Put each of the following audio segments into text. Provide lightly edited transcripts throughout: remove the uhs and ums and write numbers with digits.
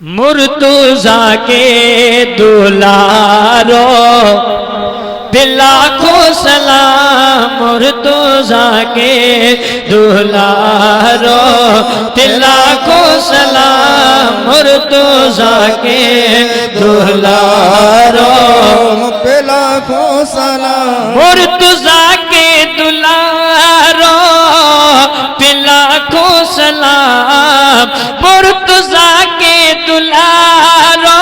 مرتضیٰ کے دلارو پہ لاکھوں سلام، مرتضیٰ کے دلارو پہ لاکھوں سلام، مرتضیٰ کے دلارو پہ لاکھوں سلام، مرتضیٰ کے دلارو پہ لاکھوں سلام، مرتضیٰ کے دلارو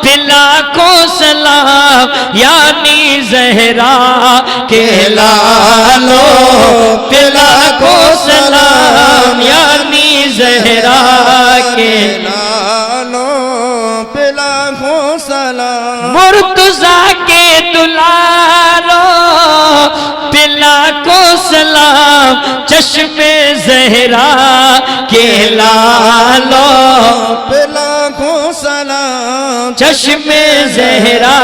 پہ لاکھوں سلام، یعنی زہرا کے لالو پہ لاکھوں سلام، یعنی زہرا کے لالو پہ لاکھوں سلام، مرتضیٰ کے دلارو پہ لاکھوں سلام، چشم زہرا کے لالو پہ لاکھوں سلام، چشم زہرا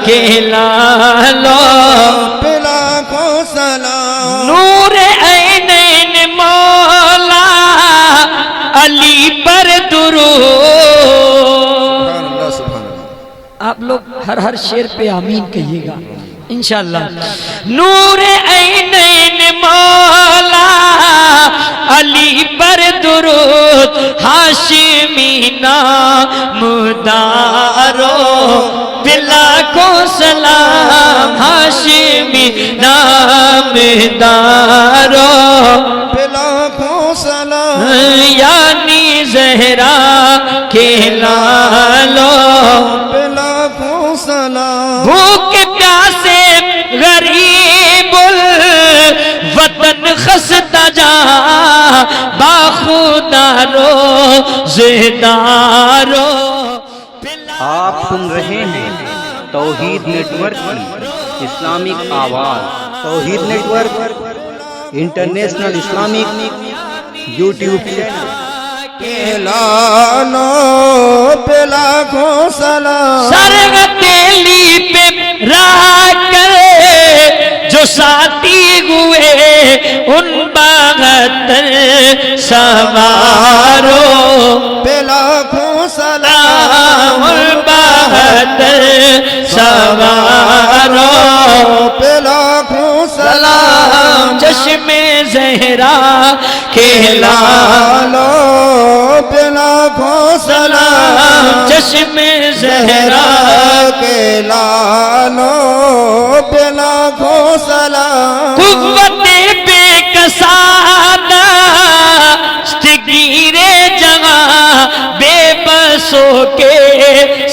کے لالو پہ لاکھوں سلام، نور عینین مولا علی پر درود۔ آپ لوگ ہر شعر پہ آمین کہیے گا انشاءاللہ۔ نور عینین مولا علی پر درود، ہاشمی نامدارو پہ لاکھوں سلام، ہاشمی نامدارو پہ لاکھوں سلام، یعنی زہرا کے لالو پہ لاکھوں سلام، بھوک پیاسے غریب الوطن خستہ جاں، باخودارو زدارو۔ آپ سن رہے ہیں توحید نیٹ ورک کی اسلامک آواز۔ Tauheed network international Islamic YouTube channel. پہ لالو پہ لاکھوں سلام، سرگ تیلی پہ راہ کرے جو ساتھی ہوئے ان 72 سوارو پہ لاکھوں سلام، ان 72 سوارو پہ لاکھوں سلام، چشم زہرا کے لالو پہ لاکھوں سلام، چشم زہرا کے لالو پہ لاکھوں سلام، قوت بے کسادہ گیرے جہاں بے بسوں کے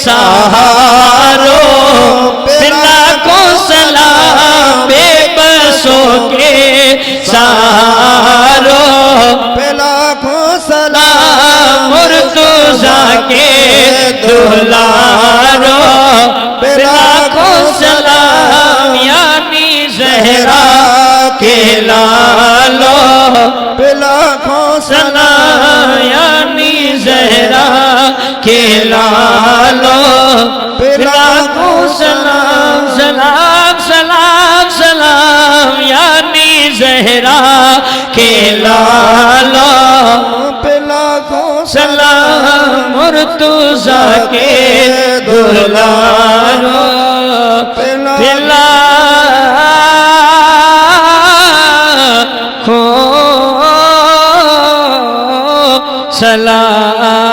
سہارو پہ لاکھوں سلام، بے بسوں کے سہارو پہ لاکھوں سلام، مرتضیٰ کے دلارو پہ لاکھوں سلام، یعنی زہرا کے لالو پہ لاکھوں سلام، یعنی زہرا کے لالو پہ لاکھوں سلام، سلام سلام سلام، یعنی زہرا کے لالو پہ لاکھوں سلام، مرتضیٰ کے دلارو پہ لاکھوں سلام۔